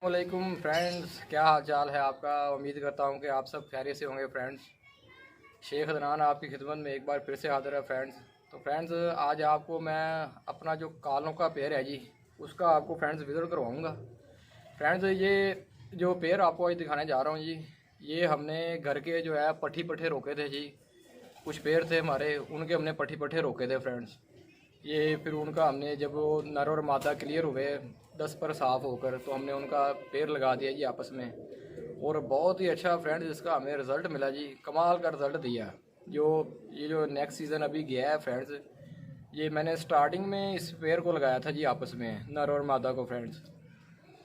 वालेकुम फ्रेंड्स, क्या हाल चाल है आपका। उम्मीद करता हूँ कि आप सब खैरियत से होंगे फ्रेंड्स। शेख अदनान आपकी खिदमत में एक बार फिर से हाजिर है फ्रेंड्स। तो फ्रेंड्स, आज आपको मैं अपना जो कालों का पेड़ है जी, उसका आपको फ्रेंड्स विज़िट करवाऊँगा। फ्रेंड्स, ये जो पेड़ आपको आज दिखाने जा रहा हूँ जी, ये हमने घर के जो है पट्ठी पट्ठे रोके थे जी। कुछ पेड़ थे हमारे, उनके हमने पट्ठी पट्ठे रोके थे फ्रेंड्स। ये फिर उनका हमने जब वो नर और मादा क्लियर हुए 10 पर साफ़ होकर, तो हमने उनका पेड़ लगा दिया जी आपस में। और बहुत ही अच्छा फ्रेंड्स इसका हमें रिज़ल्ट मिला जी, कमाल का रिज़ल्ट दिया। जो ये जो नेक्स्ट सीज़न अभी गया है फ्रेंड्स, ये मैंने स्टार्टिंग में इस पेड़ को लगाया था जी आपस में, नर और मादा को फ्रेंड्स।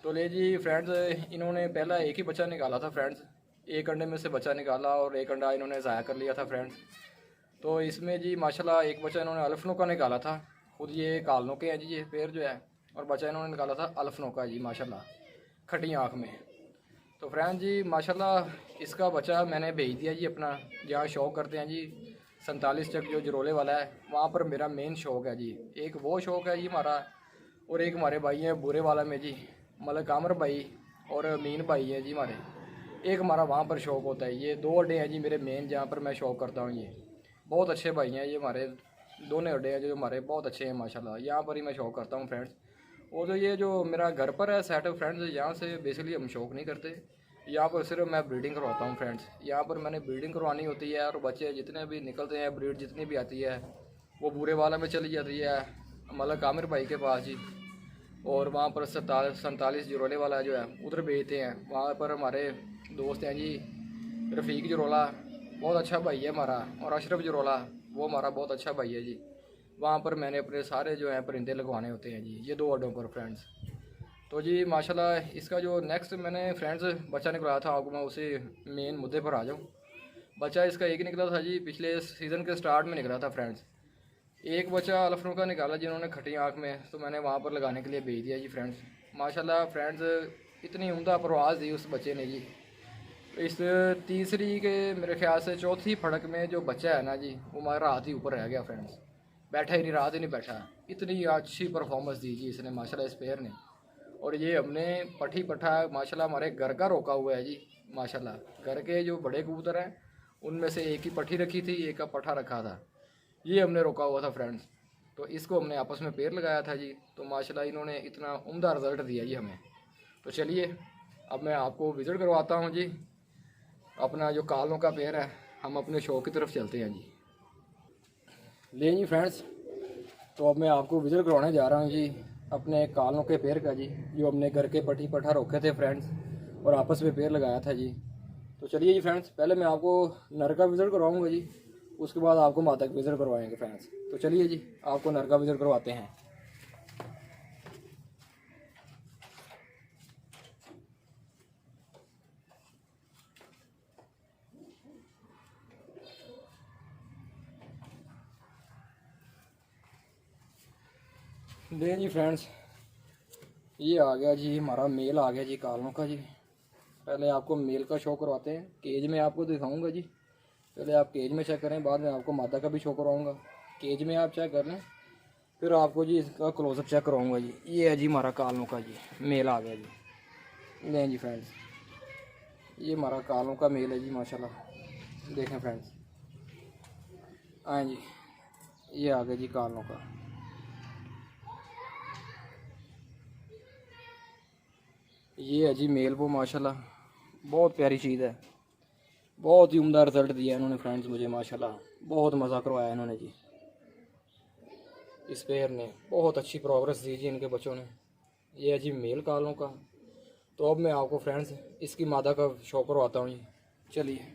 तो ले जी फ्रेंड्स, इन्होंने पहला एक ही बच्चा निकाला था फ्रेंड्स। एक अंडे में से बच्चा निकाला और एक अंडा इन्होंने ज़ाया कर लिया था फ्रेंड्स। तो इसमें जी माशाल्लाह एक बच्चा इन्होंने अल्फनो का निकाला था। खुद ये कालनों के हैं जी ये पेड़ जो है, और बच्चा इन्होंने निकाला था अल्फनो का जी माशाल्लाह, खटी आँख में। तो फ्रेंड जी माशाल्लाह इसका बच्चा मैंने भेज दिया जी अपना, जहाँ शौक करते हैं जी 47 चक जो जरोले वाला है, वहाँ पर मेरा मेन शौक है जी। एक वो शौक है जी हमारा, और एक हमारे भाई हैं बुरे वाला में जी, मलिक आमर भाई और अमीन भाई है जी हमारे। एक हमारा वहाँ पर शौक होता है। ये दो अड्डे हैं जी मेरे मेन, जहाँ पर मैं शौक करता हूँ। ये बहुत अच्छे भाई हैं, ये हमारे दोनों अड्डे हैं जो हमारे बहुत अच्छे हैं माशाल्लाह। यहाँ पर ही मैं शौक करता हूँ फ्रेंड्स। और जो ये जो मेरा घर पर है सेटअप फ्रेंड्स, यहाँ से बेसिकली हम शौक नहीं करते। यहाँ पर सिर्फ मैं ब्रीडिंग करवाता हूँ फ्रेंड्स। यहाँ पर मैंने ब्रीडिंग करवानी होती है, और बच्चे जितने भी निकलते हैं, ब्रीड जितनी भी आती है, वो बुरे वाला में चली जाती है मलिक आमिर भाई के पास जी। और वहाँ पर 47 जरोले वाला जो है उधर भेजते हैं। वहाँ पर हमारे दोस्त हैं जी, रफ़ीक जरोला बहुत अच्छा भाई है हमारा, और अशरफ जरोला वो हमारा बहुत अच्छा भाई है जी। वहाँ पर मैंने अपने सारे जो हैं परिंदे लगवाने होते हैं जी, ये दो अड्डों पर फ्रेंड्स। तो जी माशाल्लाह इसका जो नेक्स्ट मैंने फ्रेंड्स बच्चा निकलाया था, आपको मैं उसी मेन मुद्दे पर आ जाऊँ। बच्चा इसका एक निकला था जी, पिछले सीज़न के स्टार्ट में निकला था फ्रेंड्स। एक बच्चा अल्फनो का निकाला जिन्होंने खटी आँख में, तो मैंने वहाँ पर लगाने के लिए भेज दिया जी फ्रेंड्स। माशाल्लाह फ्रेंड्स इतनी उम्दा परवाज़ दी उस बच्चे ने जी। इस तीसरी के मेरे ख्याल से चौथी फड़क में जो बच्चा है ना जी, वो हमारा रात ही ऊपर रह गया फ्रेंड्स। बैठा ही नहीं, रात ही नहीं बैठा। इतनी अच्छी परफॉर्मेंस दी जी इसने माशाल्लाह, इस पेयर ने। और ये हमने पट्ठी पट्ठा माशाल्लाह हमारे घर का रोका हुआ है जी माशाल्लाह। घर के जो बड़े कबूतर हैं उनमें से एक की पट्ठी रखी थी, एक का पट्ठा रखा था, ये हमने रोका हुआ था फ्रेंड्स। तो इसको हमने आपस में पेड़ लगाया था जी। तो माशाल्लाह इन्होंने इतना उम्दा रिज़ल्ट दिया जी हमें। तो चलिए अब मैं आपको विज़िट करवाता हूँ जी अपना जो कालों का पेड़ है। हम अपने शौक की तरफ चलते हैं जी। ले जी फ्रेंड्स, तो अब मैं आपको विज़िट करवाने जा रहा हूँ जी अपने कालों के पेड़ का जी, जो हमने घर के पट्टी पट्ठा रोके थे फ्रेंड्स, और आपस में पेड़ लगाया था जी। तो चलिए जी फ्रेंड्स, पहले मैं आपको नर का विज़िट करवाऊँगा जी, उसके बाद आपको मादा का विज़िट करवाएंगे फ्रेंड्स। तो चलिए जी आपको नर का विज़िट करवाते हैं। ले जी फ्रेंड्स, ये आ गया जी हमारा मेल, आ गया जी कालों का जी। पहले आपको मेल का शो करवाते हैं, केज में आपको दिखाऊंगा जी। पहले आप केज में चेक करें, बाद में आपको मादा का भी शो करवाऊंगा। केज में आप चेक कर लें, फिर आपको जी इसका क्लोजअप चेक करवाऊंगा जी। ये है जी हमारा कालों का जी मेल, आ गया जी। लें जी फ्रेंड्स, ये हमारा कालों का मेल है जी माशाल्लाह। देखें फ्रेंड्स, आए जी, ये आ गया जी कालों का। ये है जी मेल वो माशाल्लाह, बहुत प्यारी चीज़ है। बहुत ही उम्दा रिज़ल्ट दिया इन्होंने फ्रेंड्स मुझे माशाल्लाह। बहुत मज़ा करवाया इन्होंने जी, इस पेयर ने बहुत अच्छी प्रोग्रेस दी जी इनके बच्चों ने। ये है जी मेल कालों का। तो अब मैं आपको फ्रेंड्स इसकी मादा का शो करवाता हूँ जी। चलिए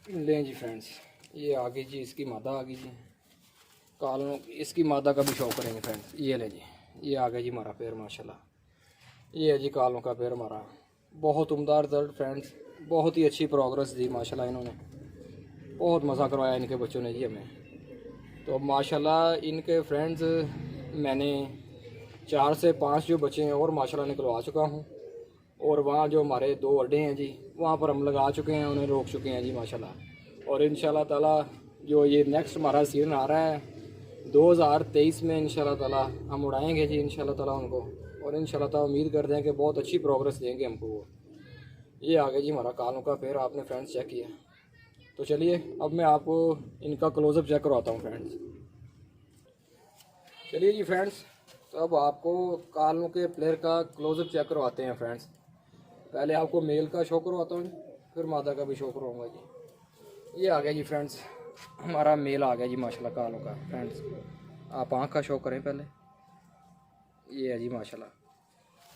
लें जी फ्रेंड्स, ये आ गई जी इसकी मादा, आ गई जी कालों। इसकी मादा का भी शो करेंगे फ्रेंड्स। ये ले जी, ये आ गया जी हमारा पेड़ माशाल्लाह। ये है जी कालों का पेड़ हमारा। बहुत उम्दा रिज़ल्ट फ्रेंड्स, बहुत ही अच्छी प्रोग्रेस दी माशाल्लाह इन्होंने। बहुत मज़ा करवाया इनके बच्चों ने जी हमें। तो माशाल्लाह इनके फ्रेंड्स मैंने 4 से 5 जो बच्चे हैं और माशाल्लाह निकलवा चुका हूँ। और वहाँ जो हमारे 2 अड्डे हैं जी, वहाँ पर हम लगा चुके हैं, उन्हें रोक चुके हैं जी माशाल्लाह। और इंशाल्लाह ताला जो ये नेक्स्ट हमारा सीज़न आ रहा है 2023 में इंशाल्लाह ताला हम उड़ाएंगे जी इंशाल्लाह ताला उनको। और इंशाल्लाह ताला उम्मीद करते हैं कि बहुत अच्छी प्रोग्रेस देंगे हमको वो। ये आ गया जी हमारा कालों का पेड़, आपने फ्रेंड्स चेक किया। तो चलिए अब मैं आपको इनका क्लोज़अप चेक करवाता हूँ फ्रेंड्स। चलिए जी फ्रेंड्स, तो अब आपको कालों के प्लेयर का क्लोज़अप चेक करवाते हैं फ्रेंड्स। पहले आपको मेल का शो करवाता हूँ, फिर मादा का भी शो करवाऊँगा जी। ये आ गया जी फ्रेंड्स, हमारा मेल आ गया जी माशाल्लाह कालों का फ्रेंड्स। आप आँख का शो करें पहले। ये है जी माशाल्लाह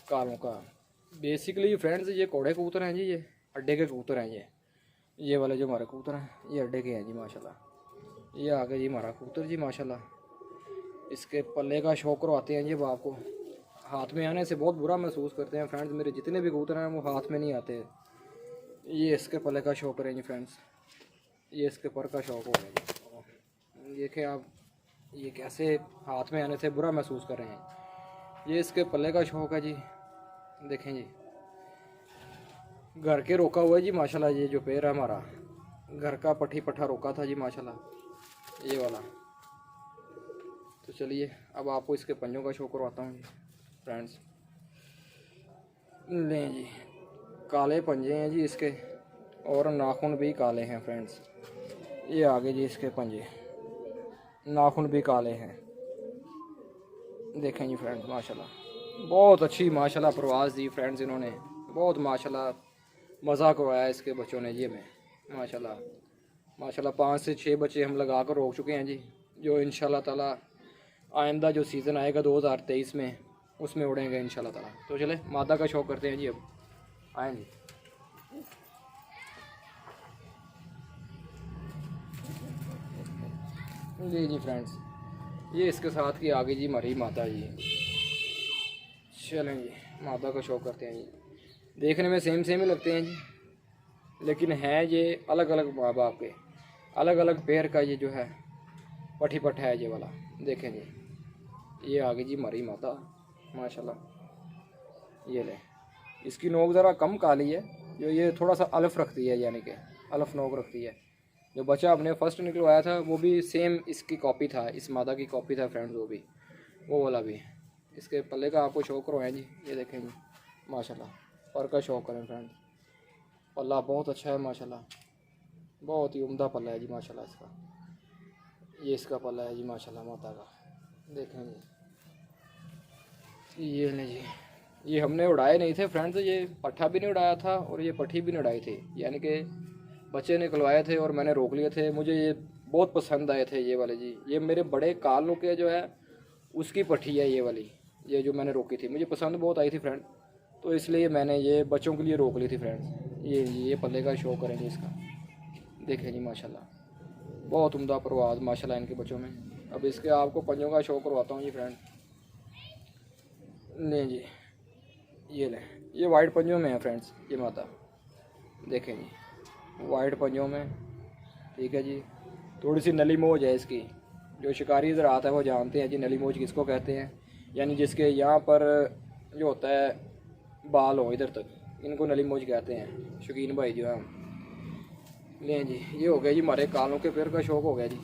कालों का। बेसिकली फ्रेंड्स ये कोड़े कबूतर हैं जी, ये अड्डे के कबूतर हैं। ये वाले जो हमारे कबूतर हैं ये अड्डे के हैं जी माशाल्लाह। ये आ गया जी हमारा कबूतर जी माशाल्लाह। इसके पल्ले का शो करवाते हैं जी। अब आपको हाथ में आने से बहुत बुरा महसूस करते हैं फ्रेंड्स, मेरे जितने भी कबूतर हैं वो हाथ में नहीं आते। ये इसके पल्ले का शो करें जी फ्रेंड्स। ये इसके पर का शौक हो गया जी। देखें आप, ये कैसे हाथ में आने से बुरा महसूस कर रहे हैं। ये इसके पल्ले का शौक है जी, देखें जी। घर के रोका हुआ है जी माशाल्लाह। ये जो पेड़ है हमारा घर का पट्टी पट्ठा रोका था जी माशाल्लाह, ये वाला। तो चलिए अब आपको इसके पंजों का शो करवाता हूँ जी फ्रेंड्स। लें जी, काले पंजे हैं जी इसके, और नाखून भी काले हैं फ्रेंड्स। ये आगे जी इसके पंजे, नाखून भी काले हैं, देखें जी फ्रेंड्स माशाल्लाह। बहुत अच्छी माशाल्लाह प्रवास दी फ्रेंड्स इन्होंने, बहुत माशाल्लाह मज़ा करवाया इसके बच्चों ने जी हमें माशाल्लाह। माशाल्लाह 5 से 6 बच्चे हम लगा कर रोक चुके हैं जी, जो इंशाल्लाह ताला आइंदा जो सीज़न आएगा 2023 में उसमें उड़ेंगे इंशाल्लाह ताला। तो चले मादा का शौक करते हैं जी। अब आएँ जी। जी फ्रेंड्स, ये इसके साथ की आगे जी हमारी माता जी। चलें जी मादा का शौक करते हैं जी। देखने में सेम ही लगते हैं जी, लेकिन है ये अलग अलग माँ बाप के, अलग अलग पेड़ का ये जो है पट्टी पट्टा है ये वाला। देखें जी, ये आगे जी हमारी माता माशाल्लाह। ये ले, इसकी नोक ज़रा कम काली है, जो ये थोड़ा सा अलफ रखती है, यानी कि अलफ नोक रखती है। जो बच्चा आपने फर्स्ट निकलवाया था वो भी सेम इसकी कॉपी था, इस मादा की कॉपी था फ्रेंड्स, वो वाला भी। इसके पल्ले का आपको शौक करवाएं जी। ये देखें जी माशाल्लाह, पर का शौक करें फ्रेंड्स। पल्ला बहुत अच्छा है माशाल्लाह, बहुत ही उम्दा पल्ला है जी माशाल्लाह इसका। ये इसका पल्ला है जी माशाल्लाह माता का, देखें जी। ये नहीं जी, ये हमने उड़ाए नहीं थे फ्रेंड्स, ये पट्ठा भी नहीं उड़ाया था और ये पट्टी भी नहीं उड़ाई थी, यानी कि बच्चे निकलवाए थे और मैंने रोक लिए थे। मुझे ये बहुत पसंद आए थे ये वाले जी। ये मेरे बड़े कालों के जो है उसकी पट्टी है ये वाली, ये जो मैंने रोकी थी, मुझे पसंद बहुत आई थी फ्रेंड, तो इसलिए मैंने ये बच्चों के लिए रोक ली थी फ्रेंड्स। ये पल्ले का शो करेंगे इसका, देखें जी माशाल्लाह, बहुत उम्दा परवाज़ माशाल्लाह इनके बच्चों में। अब इसके आपको पंजों का शो करवाता हूँ जी फ्रेंड। नहीं जी, ये लें, ये वाइट पंजों में है फ्रेंड्स ये माता, देखें जी वाइट पंजों में, ठीक है जी। थोड़ी सी नली मोज है इसकी, जो शिकारी इधर आता है वो जानते हैं जी नली मोज किसको कहते हैं, यानी जिसके यहाँ पर जो होता है बाल हो इधर तक, इनको नली मोज कहते हैं शौकीन भाई जो है। लें जी, ये हो गया जी हमारे कालों के पैर का शौक हो गया जी।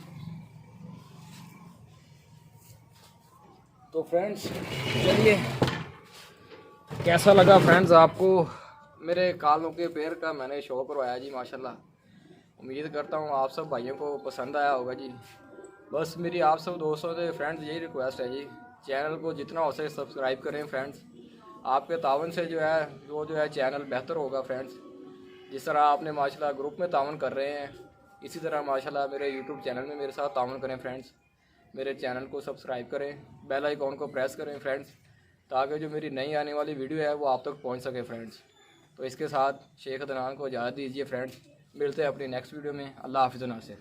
तो फ्रेंड्स चलिए, कैसा लगा फ्रेंड्स आपको मेरे कालों के पैर का मैंने शौक करवाया जी माशाल्लाह। उम्मीद करता हूँ आप सब भाइयों को पसंद आया होगा जी। बस मेरी आप सब दोस्तों से फ्रेंड्स यही रिक्वेस्ट है जी, चैनल को जितना हो सके सब्सक्राइब करें फ्रेंड्स। आपके तावन से जो है वो जो है चैनल बेहतर होगा फ्रेंड्स। जिस तरह आपने माशाल्लाह ग्रुप में तावन कर रहे हैं, इसी तरह माशाल्लाह मेरे यूट्यूब चैनल में मेरे साथ तावन करें फ्रेंड्स। मेरे चैनल को सब्सक्राइब करें, बेल आइकॉन को प्रेस करें फ्रेंड्स, ताकि जो मेरी नई आने वाली वीडियो है वो आप तक पहुंच सके फ्रेंड्स। तो इसके साथ शेख अदनान को इजाज़त दीजिए फ्रेंड्स, मिलते हैं अपनी नेक्स्ट वीडियो में। अल्लाह हाफ़िज़ नासिर।